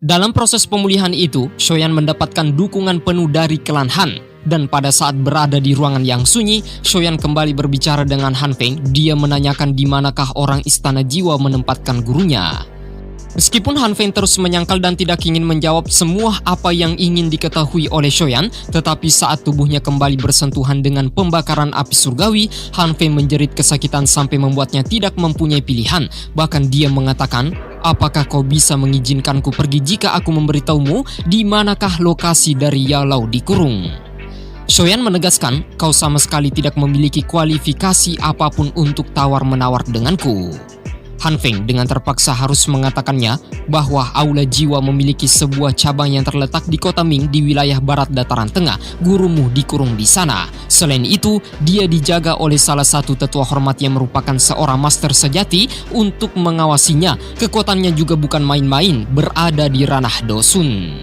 Dalam proses pemulihan itu, Shoyan mendapatkan dukungan penuh dari klan Han. Dan pada saat berada di ruangan yang sunyi, Shoyan kembali berbicara dengan Han Feng. Dia menanyakan di manakah orang Istana Jiwa menempatkan gurunya. Meskipun Han Feng terus menyangkal dan tidak ingin menjawab semua apa yang ingin diketahui oleh Shoyan, tetapi saat tubuhnya kembali bersentuhan dengan pembakaran api surgawi, Han Feng menjerit kesakitan sampai membuatnya tidak mempunyai pilihan. Bahkan dia mengatakan, "Apakah kau bisa mengizinkanku pergi jika aku memberitahumu di manakah lokasi dari Yalau dikurung?" Shoyan menegaskan, "Kau sama sekali tidak memiliki kualifikasi apapun untuk tawar-menawar denganku." Han Feng dengan terpaksa harus mengatakannya bahwa Aula Jiwa memiliki sebuah cabang yang terletak di kota Ming di wilayah barat dataran tengah. Gurumu dikurung di sana. Selain itu, dia dijaga oleh salah satu tetua hormat yang merupakan seorang master sejati untuk mengawasinya. Kekuatannya juga bukan main-main, berada di ranah Dosun.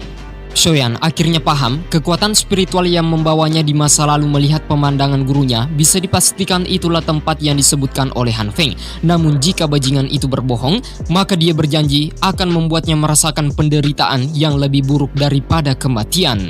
Shoyan akhirnya paham kekuatan spiritual yang membawanya di masa lalu melihat pemandangan gurunya. Bisa dipastikan itulah tempat yang disebutkan oleh Han Feng. Namun jika bajingan itu berbohong, maka dia berjanji akan membuatnya merasakan penderitaan yang lebih buruk daripada kematian.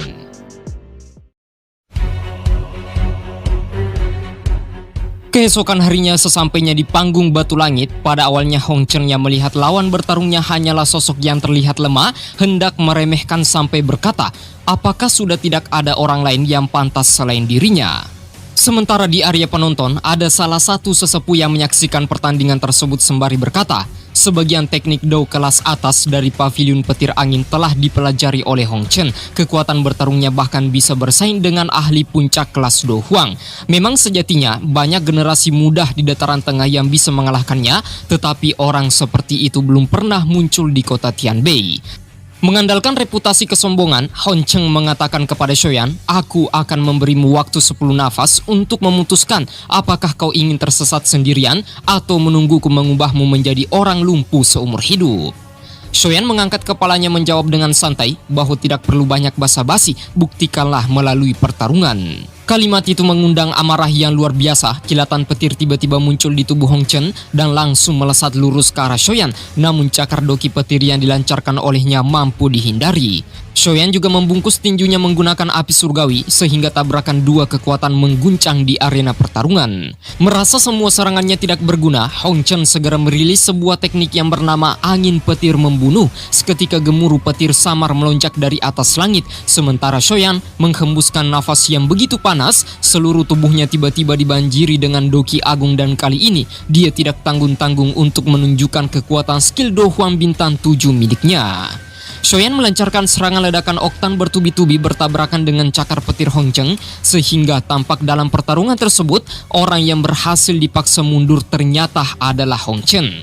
Keesokan harinya sesampainya di panggung Batu Langit, pada awalnya Hong Chen yang melihat lawan bertarungnya hanyalah sosok yang terlihat lemah, hendak meremehkan sampai berkata, apakah sudah tidak ada orang lain yang pantas selain dirinya? Sementara di area penonton, ada salah satu sesepuh yang menyaksikan pertandingan tersebut sembari berkata, sebagian teknik Do kelas atas dari pavilion petir angin telah dipelajari oleh Hong Chen. Kekuatan bertarungnya bahkan bisa bersaing dengan ahli puncak kelas Do Huang. Memang sejatinya banyak generasi muda di dataran tengah yang bisa mengalahkannya, tetapi orang seperti itu belum pernah muncul di kota Tianbei. Mengandalkan reputasi kesombongan, Hong Chen mengatakan kepada Shoyan, aku akan memberimu waktu 10 nafas untuk memutuskan apakah kau ingin tersesat sendirian atau menungguku mengubahmu menjadi orang lumpuh seumur hidup. Shoyan mengangkat kepalanya menjawab dengan santai bahwa tidak perlu banyak basa-basi, buktikanlah melalui pertarungan. Kalimat itu mengundang amarah yang luar biasa. Kilatan petir tiba-tiba muncul di tubuh Hong Chen dan langsung melesat lurus ke arah Shoyan. Namun cakar doki petir yang dilancarkan olehnya mampu dihindari. Shoyan juga membungkus tinjunya menggunakan api surgawi sehingga tabrakan dua kekuatan mengguncang di arena pertarungan. Merasa semua serangannya tidak berguna, Hong Chen segera merilis sebuah teknik yang bernama angin petir membunuh. Seketika gemuruh petir samar melonjak dari atas langit, sementara Shoyan menghembuskan nafas yang begitu panas, seluruh tubuhnya tiba-tiba dibanjiri dengan doki agung dan kali ini dia tidak tanggung-tanggung untuk menunjukkan kekuatan skill Do Huang bintang 7 miliknya. Shoyan melancarkan serangan ledakan oktan bertubi-tubi bertabrakan dengan cakar petir Hong Chen, sehingga tampak dalam pertarungan tersebut orang yang berhasil dipaksa mundur ternyata adalah Hong Chen.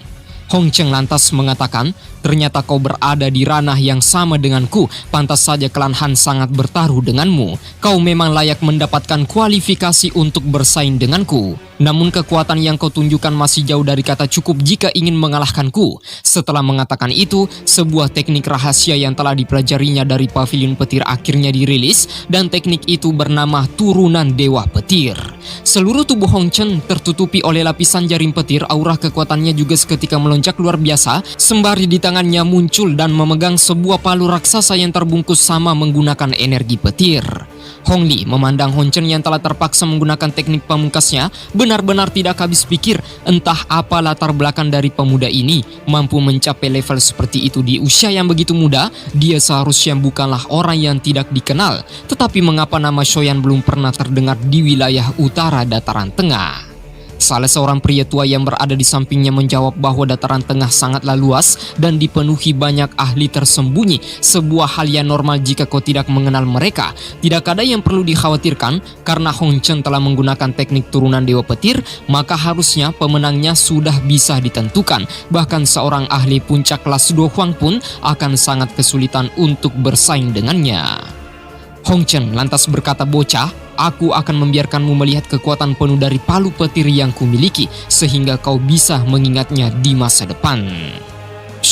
Hong Chen lantas mengatakan, ternyata kau berada di ranah yang sama denganku, pantas saja klan Han sangat bertaruh denganmu. Kau memang layak mendapatkan kualifikasi untuk bersaing denganku. Namun kekuatan yang kau tunjukkan masih jauh dari kata cukup jika ingin mengalahkanku. Setelah mengatakan itu, sebuah teknik rahasia yang telah dipelajarinya dari pavilion petir akhirnya dirilis, dan teknik itu bernama Turunan Dewa Petir. Seluruh tubuh Hong Chen tertutupi oleh lapisan jaring petir, aura kekuatannya juga seketika melonjak luar biasa, sembari di tangannya muncul dan memegang sebuah palu raksasa yang terbungkus sama menggunakan energi petir. Hong Li memandang Hong Chen yang telah terpaksa menggunakan teknik pamungkasnya, benar-benar tidak habis pikir entah apa latar belakang dari pemuda ini. Mampu mencapai level seperti itu di usia yang begitu muda, dia seharusnya bukanlah orang yang tidak dikenal. Tetapi mengapa nama Shoyan belum pernah terdengar di wilayah utara dataran tengah? Salah seorang pria tua yang berada di sampingnya menjawab bahwa dataran tengah sangatlah luas dan dipenuhi banyak ahli tersembunyi. Sebuah hal yang normal jika kau tidak mengenal mereka. Tidak ada yang perlu dikhawatirkan karena Hong Chen telah menggunakan teknik turunan Dewa Petir, maka harusnya pemenangnya sudah bisa ditentukan. Bahkan seorang ahli puncak kelas Do Huang pun akan sangat kesulitan untuk bersaing dengannya. Hong Chen lantas berkata, bocah, aku akan membiarkanmu melihat kekuatan penuh dari palu petir yang kumiliki, sehingga kau bisa mengingatnya di masa depan.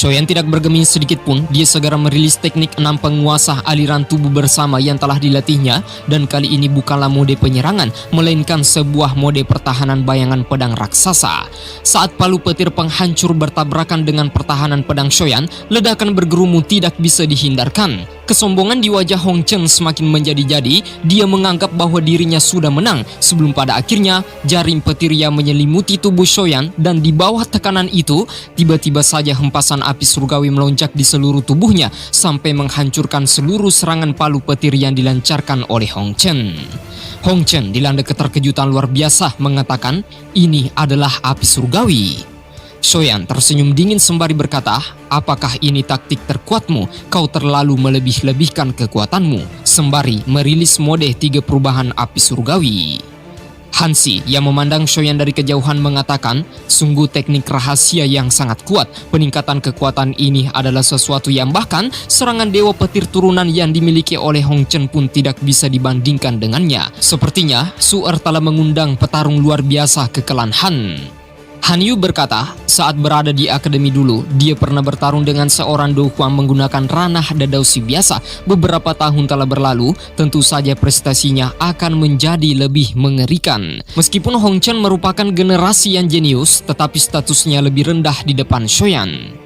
Shoyan tidak bergeming sedikit pun, dia segera merilis teknik 6 penguasa aliran tubuh bersama yang telah dilatihnya, dan kali ini bukanlah mode penyerangan, melainkan sebuah mode pertahanan bayangan pedang raksasa. Saat palu petir penghancur bertabrakan dengan pertahanan pedang Shoyan, ledakan bergerumu tidak bisa dihindarkan. Kesombongan di wajah Hong Chen semakin menjadi-jadi, dia menganggap bahwa dirinya sudah menang, sebelum pada akhirnya jaring petir yang menyelimuti tubuh Shoyan, dan di bawah tekanan itu, tiba-tiba saja hempasan api surgawi melonjak di seluruh tubuhnya, sampai menghancurkan seluruh serangan palu petir yang dilancarkan oleh Hong Chen. Hong Chen dilanda keterkejutan luar biasa, mengatakan, "Ini adalah api surgawi." Shoyan tersenyum dingin sembari berkata, "Apakah ini taktik terkuatmu? Kau terlalu melebih-lebihkan kekuatanmu," sembari merilis mode 3 perubahan api surgawi. Hansi yang memandang Shoyan dari kejauhan mengatakan, "Sungguh teknik rahasia yang sangat kuat. Peningkatan kekuatan ini adalah sesuatu yang bahkan serangan dewa petir turunan yang dimiliki oleh Hong Chen pun tidak bisa dibandingkan dengannya. Sepertinya Su-er telah mengundang petarung luar biasa ke klan Han." Han Yu berkata, saat berada di akademi dulu, dia pernah bertarung dengan seorang Do Huang menggunakan ranah dadausi biasa. Beberapa tahun telah berlalu, tentu saja prestasinya akan menjadi lebih mengerikan. Meskipun Hong Chen merupakan generasi yang jenius, tetapi statusnya lebih rendah di depan Shoyan.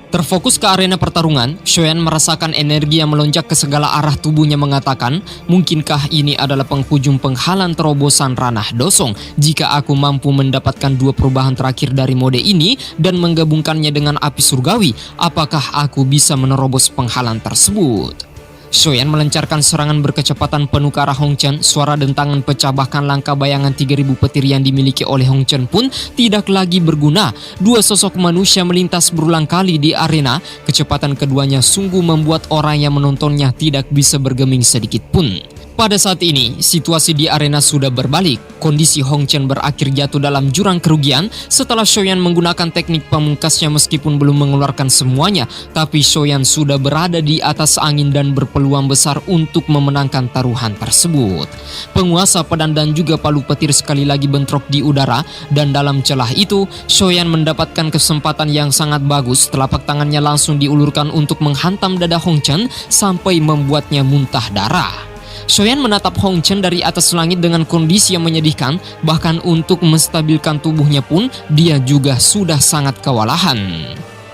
Terfokus ke arena pertarungan, Shoyan merasakan energi yang melonjak ke segala arah tubuhnya, mengatakan, "Mungkinkah ini adalah penghujung penghalang terobosan ranah dosong? Jika aku mampu mendapatkan 2 perubahan terakhir dari mode ini dan menggabungkannya dengan api surgawi, apakah aku bisa menerobos penghalang tersebut?" Shoyan melancarkan serangan berkecepatan penuh ke arah Hong Chen. Suara dentangan pecah, bahkan langkah bayangan 3000 petir yang dimiliki oleh Hong Chen pun tidak lagi berguna. 2 sosok manusia melintas berulang kali di arena. Kecepatan keduanya sungguh membuat orang yang menontonnya tidak bisa bergeming sedikit pun. Pada saat ini, situasi di arena sudah berbalik. Kondisi Hong Chen berakhir jatuh dalam jurang kerugian setelah Shoyan menggunakan teknik pamungkasnya. Meskipun belum mengeluarkan semuanya, tapi Shoyan sudah berada di atas angin dan berpeluang besar untuk memenangkan taruhan tersebut. Penguasa pedang dan juga palu petir sekali lagi bentrok di udara, dan dalam celah itu, Shoyan mendapatkan kesempatan yang sangat bagus. Telapak tangannya langsung diulurkan untuk menghantam dada Hong Chen sampai membuatnya muntah darah. Shoyan menatap Hong Chen dari atas langit dengan kondisi yang menyedihkan, bahkan untuk menstabilkan tubuhnya pun dia juga sudah sangat kewalahan.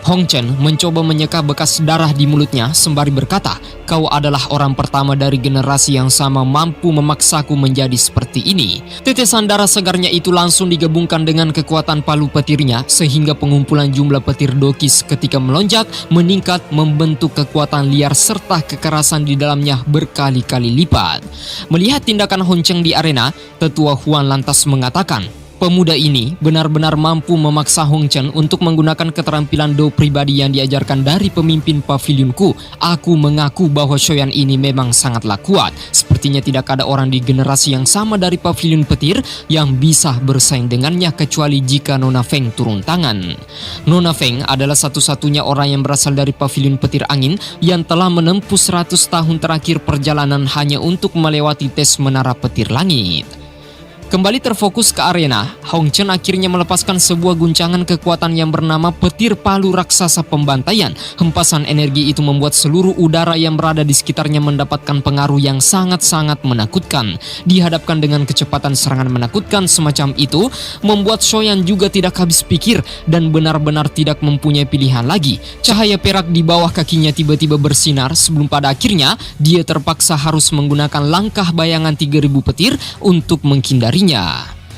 Hong Chen mencoba menyeka bekas darah di mulutnya sembari berkata, "Kau adalah orang pertama dari generasi yang sama mampu memaksaku menjadi seperti ini." Tetesan darah segarnya itu langsung digabungkan dengan kekuatan palu petirnya, sehingga pengumpulan jumlah petir dokis ketika melonjak meningkat, membentuk kekuatan liar serta kekerasan di dalamnya berkali-kali lipat. Melihat tindakan Hong Chen di arena, Tetua Huan lantas mengatakan, "Pemuda ini benar-benar mampu memaksa Hong Chen untuk menggunakan keterampilan do pribadi yang diajarkan dari pemimpin pavilionku. Aku mengaku bahwa Shoyan ini memang sangatlah kuat. Sepertinya tidak ada orang di generasi yang sama dari pavilion petir yang bisa bersaing dengannya kecuali jika Nona Feng turun tangan." Nona Feng adalah satu-satunya orang yang berasal dari pavilion petir angin yang telah menempuh 100 tahun terakhir perjalanan hanya untuk melewati tes menara petir langit. Kembali terfokus ke arena, Hong Chen akhirnya melepaskan sebuah guncangan kekuatan yang bernama petir palu raksasa pembantaian. Hempasan energi itu membuat seluruh udara yang berada di sekitarnya mendapatkan pengaruh yang sangat-sangat menakutkan. Dihadapkan dengan kecepatan serangan menakutkan semacam itu, membuat Shoyan juga tidak habis pikir dan benar-benar tidak mempunyai pilihan lagi. Cahaya perak di bawah kakinya tiba-tiba bersinar sebelum pada akhirnya dia terpaksa harus menggunakan langkah bayangan 3000 petir untuk menghindarinya.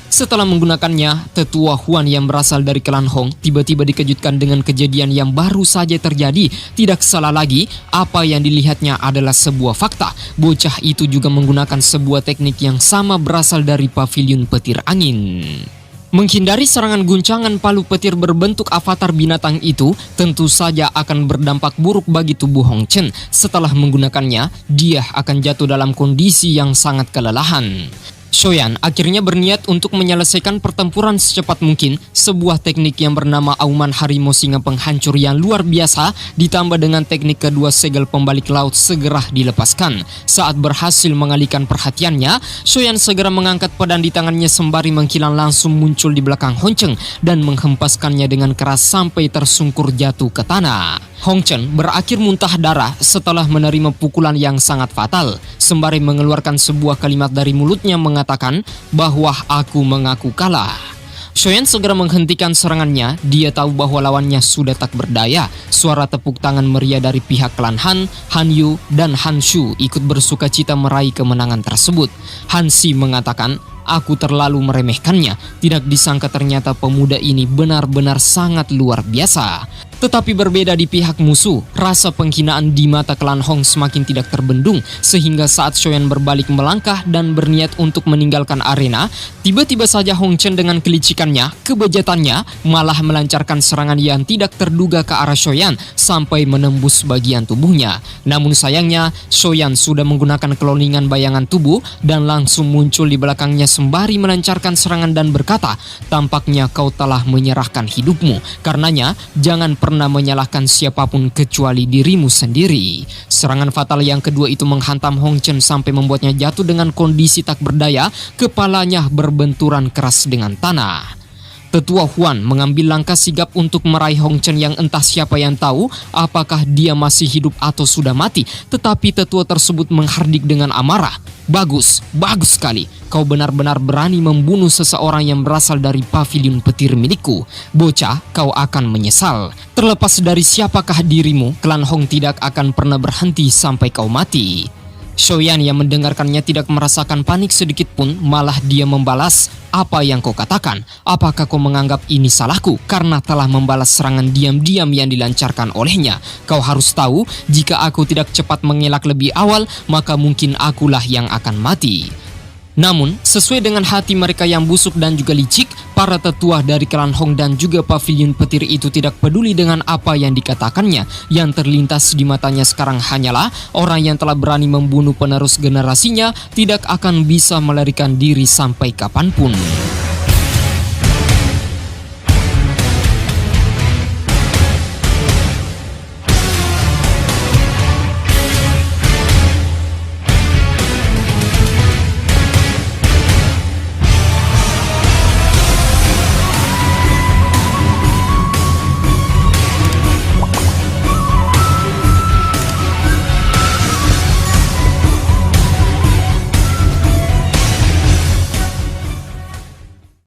Setelah menggunakannya, Tetua Huan yang berasal dari klan Hong tiba-tiba dikejutkan dengan kejadian yang baru saja terjadi. Tidak salah lagi, apa yang dilihatnya adalah sebuah fakta. Bocah itu juga menggunakan sebuah teknik yang sama berasal dari pavilion petir angin. Menghindari serangan guncangan palu petir berbentuk avatar binatang itu tentu saja akan berdampak buruk bagi tubuh Hong Chen. Setelah menggunakannya, dia akan jatuh dalam kondisi yang sangat kelelahan. Shoyan akhirnya berniat untuk menyelesaikan pertempuran secepat mungkin. Sebuah teknik yang bernama auman harimau singa penghancur yang luar biasa ditambah dengan teknik kedua segel pembalik laut segera dilepaskan. Saat berhasil mengalihkan perhatiannya, Shoyan segera mengangkat pedang di tangannya sembari mengkilang langsung muncul di belakang Hong Chen dan menghempaskannya dengan keras sampai tersungkur jatuh ke tanah. Hong Chen berakhir muntah darah setelah menerima pukulan yang sangat fatal. Sembari mengeluarkan sebuah kalimat dari mulutnya mengatakan bahwa aku mengaku kalah. Shoyan segera menghentikan serangannya. Dia tahu bahwa lawannya sudah tak berdaya. Suara tepuk tangan meriah dari pihak klan Han, Han Yu, dan Han Shu ikut bersuka cita meraih kemenangan tersebut. Han Si mengatakan, aku terlalu meremehkannya. Tidak disangka ternyata pemuda ini benar-benar sangat luar biasa. Tetapi berbeda di pihak musuh, rasa penghinaan di mata klan Hong semakin tidak terbendung sehingga saat Shoyan berbalik melangkah dan berniat untuk meninggalkan arena, tiba-tiba saja Hong Chen dengan kelicikannya, kebejatannya malah melancarkan serangan yang tidak terduga ke arah Shoyan sampai menembus bagian tubuhnya. Namun sayangnya, Shoyan sudah menggunakan keloningan bayangan tubuh dan langsung muncul di belakangnya sembari melancarkan serangan dan berkata, tampaknya kau telah menyerahkan hidupmu, karenanya jangan pernah menyalahkan siapapun kecuali dirimu sendiri. Serangan fatal yang kedua itu menghantam Hong Chen sampai membuatnya jatuh dengan kondisi tak berdaya, kepalanya berbenturan keras dengan tanah. Tetua Huan mengambil langkah sigap untuk meraih Hong Chen yang entah siapa yang tahu apakah dia masih hidup atau sudah mati. Tetapi tetua tersebut menghardik dengan amarah. Bagus, bagus sekali. Kau benar-benar berani membunuh seseorang yang berasal dari pavilion petir milikku. Bocah, kau akan menyesal. Terlepas dari siapakah dirimu, klan Hong tidak akan pernah berhenti sampai kau mati. Shoyan yang mendengarkannya tidak merasakan panik sedikit pun, malah dia membalas, apa yang kau katakan? Apakah kau menganggap ini salahku karena telah membalas serangan diam-diam yang dilancarkan olehnya? Kau harus tahu, jika aku tidak cepat mengelak lebih awal, maka mungkin akulah yang akan mati. Namun, sesuai dengan hati mereka yang busuk dan juga licik, para tetua dari klan Hong dan juga pavilion petir itu tidak peduli dengan apa yang dikatakannya. Yang terlintas di matanya sekarang hanyalah orang yang telah berani membunuh penerus generasinya tidak akan bisa melarikan diri sampai kapanpun.